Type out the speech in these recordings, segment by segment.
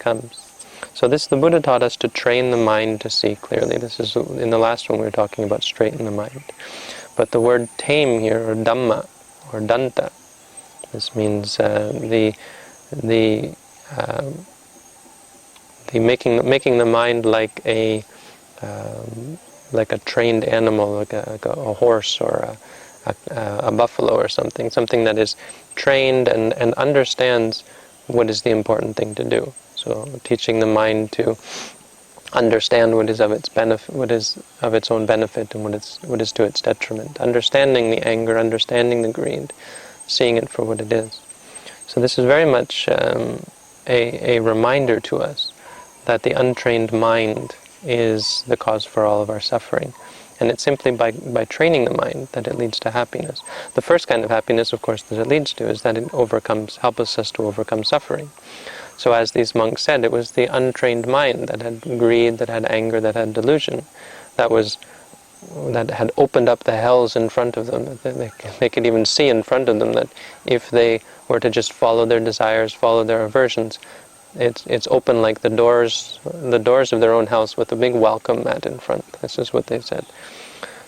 comes. So the Buddha taught us to train the mind to see clearly. This is, in the last one we were talking about straighten the mind. But the word tame here, or dhamma, or danta, this means making the mind like a trained animal, like a horse or a buffalo or something that is trained and understands what is the important thing to do. So teaching the mind to understand what is of its benefit, what is of its own benefit, and what is to its detriment. Understanding the anger, understanding the greed, seeing it for what it is. So this is very much a reminder to us that the untrained mind is the cause for all of our suffering. And it's simply by training the mind that it leads to happiness. The first kind of happiness, of course, that it leads to is that it helps us to overcome suffering. So as these monks said, it was the untrained mind that had greed, that had anger, that had delusion, that had opened up the hells in front of them. They could even see in front of them that if they were to just follow their desires, follow their aversions, it's open like the doors of their own house with a big welcome mat in front. This is what they said.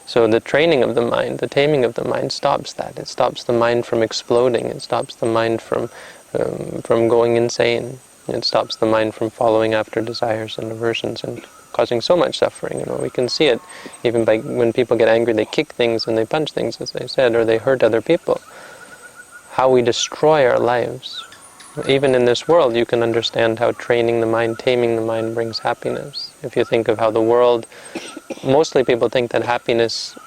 So the training of the mind, the taming of the mind stops that. It stops the mind from exploding. It stops the mind from going insane. It stops the mind from following after desires and aversions and causing so much suffering. We can see it even by when people get angry, they kick things and they punch things, as they said, or they hurt other people. How we destroy our lives. Even in this world, you can understand how training the mind, taming the mind brings happiness. If you think of how the world, mostly people think that happiness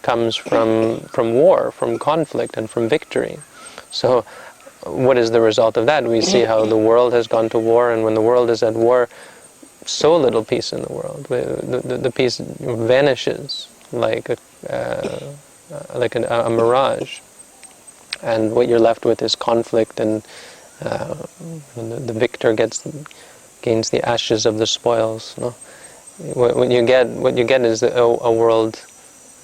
comes from war, from conflict, and from victory. So what is the result of that? We see how the world has gone to war, and when the world is at war, so little peace in the world. The peace vanishes like a mirage, and what you're left with is conflict, and the victor gains the ashes of the spoils. No? What you get is a world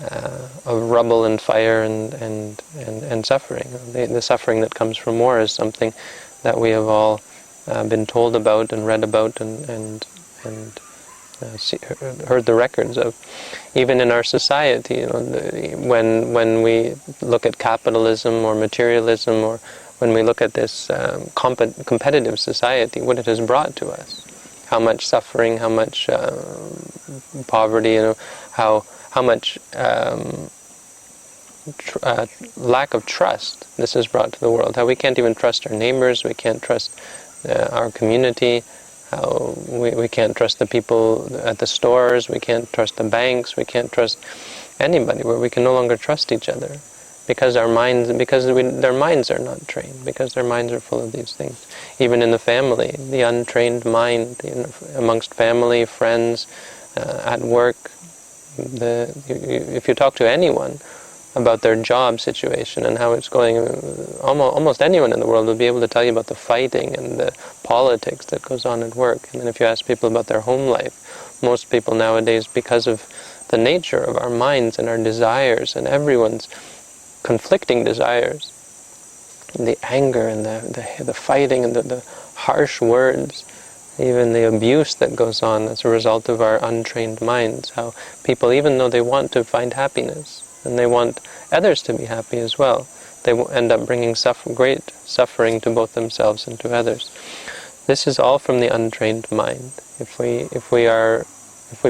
of rubble and fire and suffering. The suffering that comes from war is something that we have all been told about and read about and heard the records of. Even in our society, when we look at capitalism or materialism, or when we look at this competitive society, what it has brought to us, how much suffering, how much poverty, how much lack of trust this has brought to the world. How we can't even trust our neighbors, we can't trust our community, how we can't trust the people at the stores, we can't trust the banks, we can't trust anybody, where we can no longer trust each other. Because their minds are not trained, because their minds are full of these things. Even in the family, the untrained mind, amongst family, friends, at work, if you talk to anyone about their job situation and how it's going, almost anyone in the world will be able to tell you about the fighting and the politics that goes on at work. And then if you ask people about their home life, most people nowadays, because of the nature of our minds and our desires and everyone's conflicting desires, the anger and the fighting and the harsh words, even the abuse that goes on as a result of our untrained minds, how people, even though they want to find happiness and they want others to be happy as well, they will end up bringing great suffering to both themselves and to others. This is all from the untrained mind. If we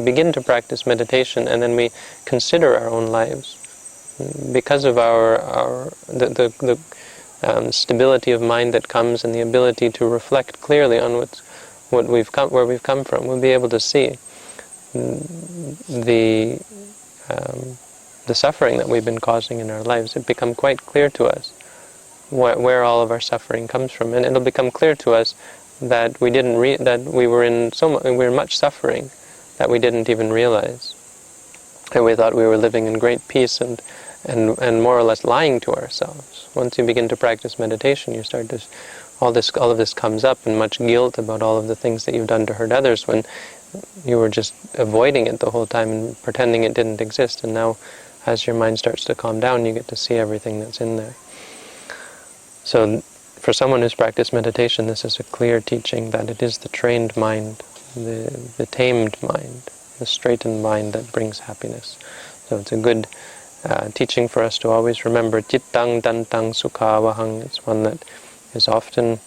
begin to practice meditation and then we consider our own lives, because of the stability of mind that comes and the ability to reflect clearly on where we've come from, we'll be able to see the suffering that we've been causing in our lives. It become quite clear to us where all of our suffering comes from, and it'll become clear to us that we were in much suffering that we didn't even realize, and we thought we were living in great peace and more or less lying to ourselves. Once you begin to practice meditation, you start to all of this comes up, and much guilt about all of the things that you've done to hurt others when you were just avoiding it the whole time and pretending it didn't exist. And now, as your mind starts to calm down, you get to see everything that's in there. So for someone who's practiced meditation, this is a clear teaching that it is the trained mind, the tamed mind, the straightened mind that brings happiness. So it's a good teaching for us to always remember. Cittang dantang sukhavahang. It's one that is often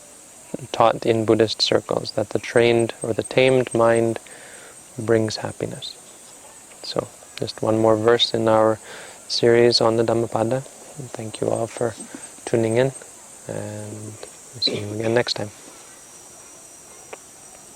taught in Buddhist circles, that the trained or the tamed mind brings happiness. So just one more verse in our series on the Dhammapada. And thank you all for tuning in, and we'll see you again next time.